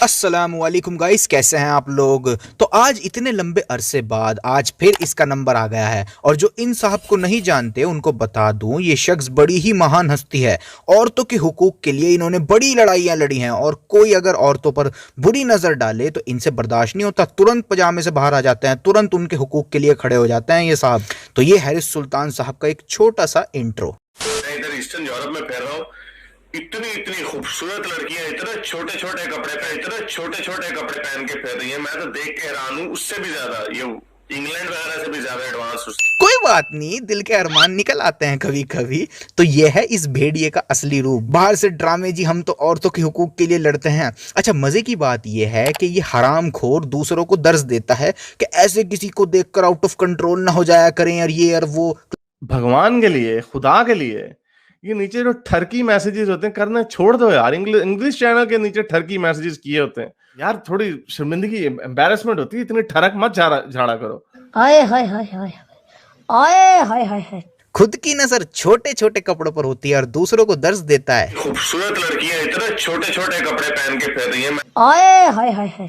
अस्सलामुअलैकुम गाइस, कैसे हैं आप लोग। तो आज इतने लंबे अरसे बाद आज फिर इसका नंबर आ गया है। और जो इन साहब को नहीं जानते उनको बता दूं, ये शख्स बड़ी ही महान हस्ती है। औरतों के हुकूक के लिए इन्होंने बड़ी लड़ाइयां लड़ी हैं और कोई अगर औरतों पर बुरी नजर डाले तो इनसे बर्दाश्त नहीं होता, तुरंत पजामे से बाहर आ जाते हैं, तुरंत उनके हुकूक के लिए खड़े हो जाते हैं ये साहब। तो ये हैरिस सुल्तान साहब का एक छोटा सा इंट्रो। मैं इधर ईस्टर्न यूरोप में फिर रहा हूँ। इतनी इतनी खूबसूरत लड़कियां इतने छोटे छोटे कपड़े पहन के फिर रही हैं। मैं तो देख के हैरान हूँ। उससे भी ज्यादा ये इंग्लैंड वगैरह से भी ज्यादा एडवांस। कोई बात नहीं, दिल के अरमान निकल आते हैं कभी कभी। तो ये है इस भेड़िए का असली रूप। बाहर से ड्रामे जी हम तो औरतों के हुकूक के लिए लड़ते हैं। अच्छा, मजे की बात ये है कि ये हराम खोर दूसरों को दर्ज देता है कि ऐसे किसी को देखकर आउट ऑफ कंट्रोल ना हो जाया करें यार, ये और वो। भगवान के लिए, खुदा के लिए, ये नीचे जो ठरकी मैसेजेस होते हैं करना छोड़ दो यार। इंग्लिश चैनल के नीचे ठरकी मैसेजेस किए होते हैं यार। थोड़ी शर्मिंदगी, एम्बैरेसमेंट होती है। इतनी ठरक मत झाड़ा करो। आए हाय हाय हाय आए हाय हाय हाय। खुद की नजर छोटे छोटे कपड़ों पर होती है और दूसरों को दर्ज देता है। खूबसूरत लड़कियां इतने छोटे छोटे कपड़े पहन के फिर रही हैं। आए हाय हाय हाय।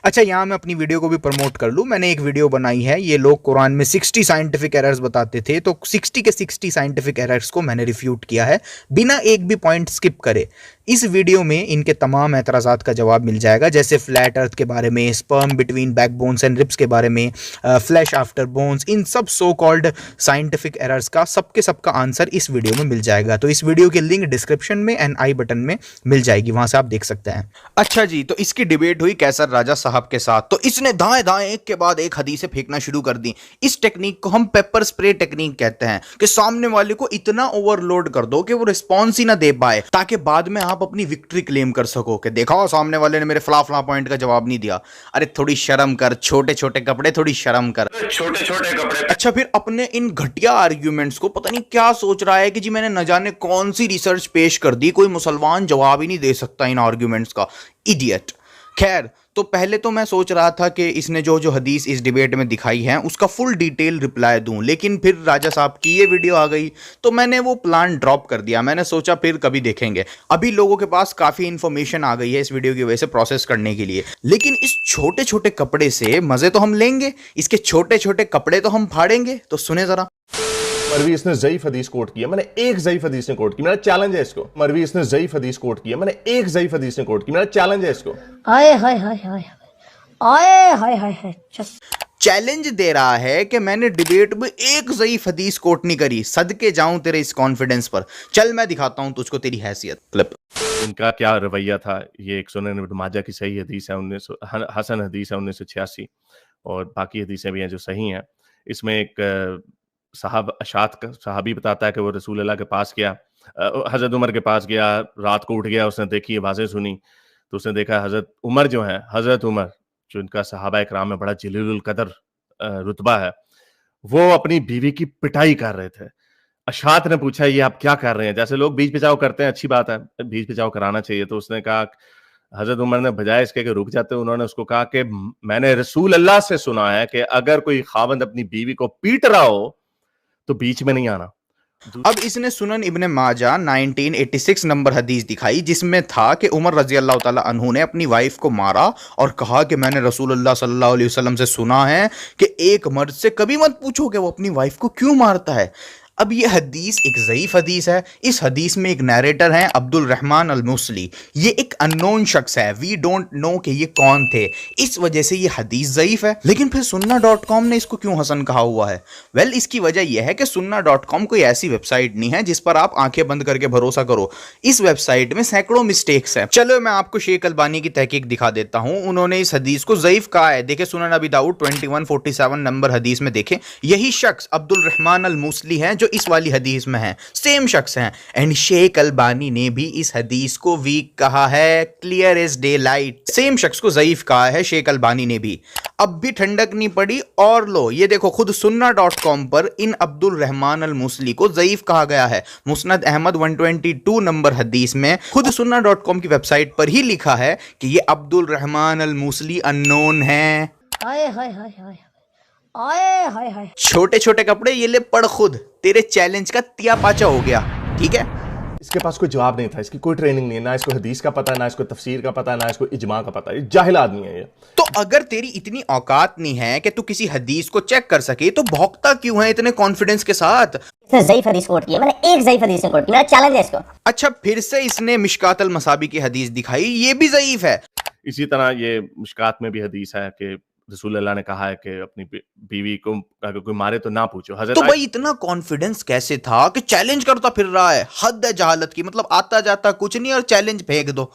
अच्छा, यहाँ मैं अपनी वीडियो को भी प्रमोट कर लूँ। मैंने एक वीडियो बनाई है। ये लोग कुरान में 60 साइंटिफिक एरर्स बताते थे, तो 60 के 60 साइंटिफिक एरर्स को मैंने रिफ्यूट किया है बिना एक भी पॉइंट स्किप करे। इस वीडियो में इनके तमाम एतराज़ात का जवाब मिल जाएगा, जैसे फ्लैट अर्थ के बारे में, sperm between backbones and ribs के बारे में, फ्लैश आफ्टर बोन्स, इन सब सो कॉल्ड साइंटिफिक एरर्स का सबका आंसर इस वीडियो में मिल जाएगा। तो इस वीडियो की लिंक डिस्क्रिप्शन में एंड आई बटन में मिल जाएगी, वहां से आप देख सकते हैं। अच्छा जी, तो इसकी डिबेट हुई कैसर राजा साहब के साथ। तो इसने दाएं दाएं एक के बाद एक हदीसें फेंकना शुरू कर दी। इस टेक्निक को हम पेपर स्प्रे टेक्निक कहते हैं कि सामने वाले को इतना ओवरलोड कर दो कि वो रिस्पॉन्स ही ना दे पाए, ताकि बाद में आप अपनी विक्ट्री क्लेम कर सको कि देखो सामने वाले ने मेरे फला पॉइंट का जवाब नहीं दिया। अरे थोड़ी शर्म कर, छोटे छोटे कपड़े, थोड़ी शर्म कर। छोटे छोटे कपड़े। अच्छा, फिर अपने इन घटिया आर्ग्यूमेंट्स को पता नहीं क्या सोच रहा है कि जी मैंने न जाने कौन सी रिसर्च पेश कर दी, कोई मुसलमान जवाब ही नहीं दे सकता इन आर्ग्यूमेंट्स का। इडियट। खैर, तो पहले तो मैं सोच रहा था कि इसने जो जो हदीस इस डिबेट में दिखाई है उसका फुल डिटेल रिप्लाई दूं, लेकिन फिर राजा साहब की ये वीडियो आ गई तो मैंने वो प्लान ड्रॉप कर दिया। मैंने सोचा फिर कभी देखेंगे। अभी लोगों के पास काफ़ी इंफॉर्मेशन आ गई है इस वीडियो की वजह से प्रोसेस करने के लिए, लेकिन इस छोटे छोटे कपड़े से मज़े तो हम लेंगे, इसके छोटे छोटे कपड़े तो हम फाड़ेंगे। तो सुने ज़रा। मरवी इसने ज़ईफ हदीस कोट किया, मैंने एक ज़ईफ हदीस ने कोट की, मेरा चैलेंज है इसको। मरवी इसने ज़ईफ हदीस कोट किया, मैंने एक ज़ईफ हदीस ने कोट की, मेरा चैलेंज है इसको। आए हाय हाय हाय आए हाय हाय हाय। चैलेंज दे रहा है कि मैंने डिबेट में एक ज़ईफ हदीस कोट नहीं करी। सदके जाऊं तेरे इस कॉन्फिडेंस पर। चल मैं दिखाता हूं तुझको तेरी हैसियत। क्लिप। इनका क्या रवैया था। ये एक सुनन इब्न माजा की सही हदीस है, हसन हदीस है 1986, और बाकी हदीसें भी हैं जो सही हैं। इसमें एक सहाबी बताता है कि वो रसूल अल्लाह के पास गया, हज़रत उमर के पास गया, रात को उठ गया, उसने देखी आवाज़ें सुनी, तो उसने देखा हज़रत उमर जो हैं, हज़रत उमर जो इनका सहाबा इकराम में बड़ा जलीलुल कदर रुतबा है, वो अपनी बीवी की पिटाई कर रहे थे। अशात ने पूछा ये आप क्या कर रहे हैं। जैसे लोग बीच बचाव करते हैं, अच्छी बात है, बीच बचाव कराना चाहिए। तो उसने कहा, हज़रत उमर ने बजाय इसके कि रुक जाते, उन्होंने उसको कहा कि मैंने रसूल अल्लाह से सुना है कि अगर कोई खावंद अपनी बीवी को पीट रहा हो तो बीच में नहीं आना। अब इसने सुनन इब्ने माजा 1986 नंबर हदीस दिखाई, जिसमें था कि उमर रजी अल्लाह ताला अन्हु ने अपनी वाइफ को मारा और कहा कि मैंने रसूलुल्लाह सल्लल्लाहु अलैहि वसल्लम से सुना है कि एक मर्द से कभी मत पूछो कि वो अपनी वाइफ को क्यों मारता है। अब ये हदीस एक ज़ईफ हदीस है। इस हदीस में एक नैरेटर हैं अब्दुल रहमान अल मुसली। ये एक अननोन शख्स है, वी डोंट नो कि ये कौन थे, इस वजह से ये हदीस ज़ईफ है। लेकिन फिर sunnah.com ने इसको क्यों हसन कहा हुआ है? वेल, इसकी वजह यह है कि sunnah.com कोई ऐसी वेबसाइट नहीं है जिस पर आप आंखें बंद करके भरोसा करो। इस वेबसाइट में सैकड़ों मिस्टेक्स हैं। चलो मैं आपको शेख अलबानी की तहकीक दिखा देता हूँ। उन्होंने इस हदीस को ज़ईफ कहा है। देखे सुनन अबी दाऊद 2147 नंबर हदीस में देखें, यही शख्स अब्दुल रहमान अल मुसली हैं जो इस वाली हदीस में है, सेम शख्स हैं। एंड शेख अलबानी ने भी इस हदीस को वीक कहा है, clear as daylight. Same शख्स को ज़ईफ कहा है शेख अलबानी ने भी। अब भी ठंडक नहीं पड़ी, और लो ये देखो, खुद sunnah.com पर इन अब्दुल रहमान अल मुसली को ज़ईफ कहा गया है। मुस्नद अहमद 122 नंबर हदीस में खुद sunnah.com की वेबसाइट पर ही लिखा है कि ये अब्दुल रहमान अल मुसली अननोन है। आए हाय हाय हाय आए हाय हाय। छोटे छोटे कपड़े, ये ले पढ़ खुद, तेरे चैलेंज का तिया पाचा हो गया। ठीक है, इसके पास कोई जवाब नहीं था, इसकी कोई ट्रेनिंग नहीं है, ना इसको हदीस का पता है, ना इसको तफसीर का पता है, ना इसको इजमा का पता है, जाहिल आदमी है ये। तो अगर तेरी इतनी औकात नहीं है कि तू किसी हदीस को चेक कर सके तो भौंकता क्यों है इतने कॉन्फिडेंस के साथ? इसने ज़ईफ हदीस कोट की है, मैंने एक ज़ईफ हदीस कोट की, मेरा चैलेंज है इसको। अच्छा, फिर से इसने मिशकात अल मसाबी की हदीस दिखाई, ये भी ज़ईफ है। इसी तरह ये मिशकात में भी हदीस है कि रसूल अल्लाह ने कहा है कि अपनी बीवी को अगर कोई मारे तो ना पूछो। तो भाई इतना कॉन्फिडेंस कैसे था कि चैलेंज करता फिर रहा है? हद है जहालत की, मतलब आता जाता कुछ नहीं और चैलेंज फेंक दो।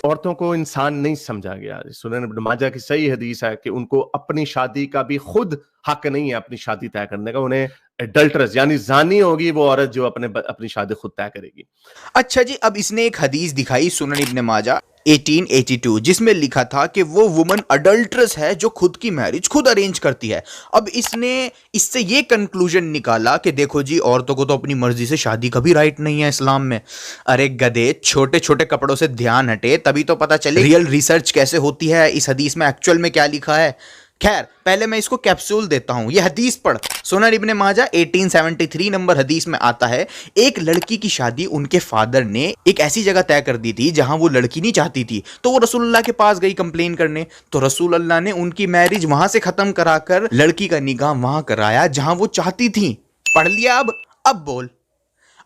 औरतों को इंसान नहीं समझा गया। सुनन इब्न माजा की सही हदीस है कि उनको अपनी शादी का भी खुद हक नहीं है अपनी शादी तय करने का। उन्हें एडल्टरस यानी जानी होगी वो औरत जो अपनी शादी खुद तय करेगी। अच्छा जी, अब इसने एक हदीस दिखाई सुनन इब्न माजा 1882 जिसमें लिखा था कि वो वुमन अडल्ट्रस है जो खुद की मैरिज खुद अरेंज करती है। अब इसने इससे ये कंक्लूजन निकाला कि देखो जी, औरतों को तो अपनी मर्जी से शादी का भी राइट नहीं है इस्लाम में। अरे गधे, छोटे छोटे कपड़ों से ध्यान हटे तभी तो पता चले रियल रिसर्च कैसे होती है, इस हदीस में एक्चुअल में क्या लिखा है। खैर, पहले मैं इसको कैप्सूल देता हूं, ये हदीस पढ़। सुनन इब्न माजा 1873 नंबर हदीस में आता है, एक लड़की की शादी उनके फादर ने एक ऐसी जगह तय कर दी थी जहां वो लड़की नहीं चाहती थी, तो वो रसूलुल्लाह के पास गई कंप्लेन करने। तो रसूलुल्लाह ने उनकी मैरिज वहां से खत्म कराकर लड़की का निकाह वहां कराया जहां वो चाहती थी। पढ़ लिया? अब बोल,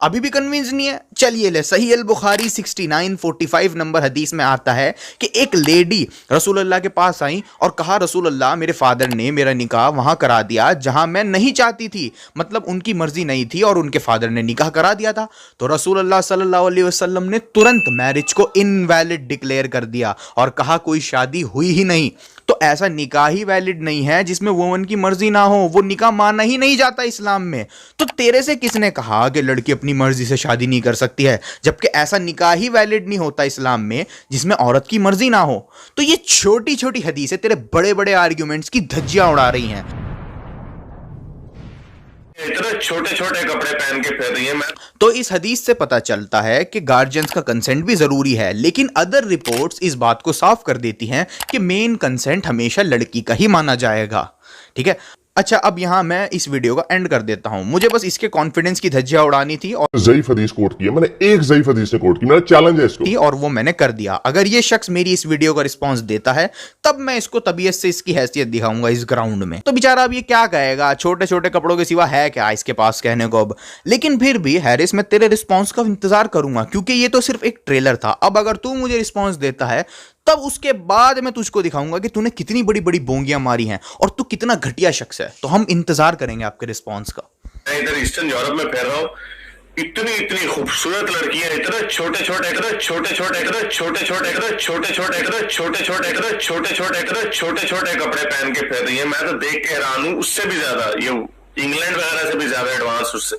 अभी भी कन्विंस नहीं है? चलिए ले, सही अल बुखारी 6945 नंबर हदीस में आता है कि एक लेडी रसूलुल्लाह के पास आई और कहा, रसूलुल्लाह मेरे फादर ने मेरा निकाह वहां करा दिया जहां मैं नहीं चाहती थी, मतलब उनकी मर्जी नहीं थी और उनके फादर ने निकाह करा दिया था। तो रसूलुल्लाह सल्लल्लाहु अलैहि वसल्लम ने तुरंत मैरिज को इनवैलिड डिक्लेयर कर दिया और कहा कोई शादी हुई ही नहीं। तो ऐसा निकाह ही वैलिड नहीं है जिसमें वुमन की मर्जी ना हो, वो निकाह माना ही नहीं जाता इस्लाम में। तो तेरे से किसने कहा कि लड़की अपनी मर्जी से शादी नहीं कर सकती है, जबकि ऐसा निकाह ही वैलिड नहीं होता इस्लाम में जिसमें औरत की मर्जी ना हो। तो ये छोटी छोटी हदीसें तेरे बड़े बड़े आर्ग्यूमेंट्स की धज्जियां उड़ा रही हैं। इतने छोटे छोटे कपड़े पहन के फिर रही है। तो इस हदीस से पता चलता है कि गार्जियंस का कंसेंट भी जरूरी है, लेकिन अदर रिपोर्ट्स इस बात को साफ कर देती हैं कि मेन कंसेंट हमेशा लड़की का ही माना जाएगा। ठीक है, अच्छा, अब यहां मैं इस वीडियो का एंड कर देता हूं। मुझे बस इसके कॉन्फिडेंस की धज्जियां उड़ानी थी और ज़ईफ हदीस कोट की है, मैंने एक ज़ईफ हदीस से कोट की, मेरा चैलेंज है इसको, और वो मैंने कर दिया। अगर ये शख्स मेरी इस वीडियो का रिस्पांस देता है तब मैं इसको तबीयत से इसकी हैसियत दिखाऊंगा इस ग्राउंड में। तो बेचारा अब ये क्या कहेगा, छोटे छोटे कपड़ों के सिवा है क्या इसके पास कहने को अब। लेकिन फिर भी हैरिस, मैं तेरे रिस्पॉन्स का इंतजार करूंगा क्योंकि ये तो सिर्फ एक ट्रेलर था। अब अगर तू मुझे रिस्पॉन्स देता है तब उसके बाद मैं तुझको दिखाऊंगा कि तूने कितनी बड़ी बड़ी बोंगियां मारी हैं और तू कितना घटिया शख्स है। तो हम इंतजार करेंगे आपके रिस्पॉन्स का। मैं इधर ईस्टर्न यूरोप में फिर रहा हूँ, इतनी इतनी खूबसूरत लड़कियां, इतना छोटे छोटे इतना छोटे छोटे इतना छोटे छोटे इतना छोटे छोटे इतना छोटे छोटे इतना छोटे छोटे इतना छोटे छोटे कपड़े पहन के फिर रही है। मैं तो देख के हैरान हूँ, उससे भी ज्यादा, ये इंग्लैंड वगैरह से भी ज्यादा एडवांस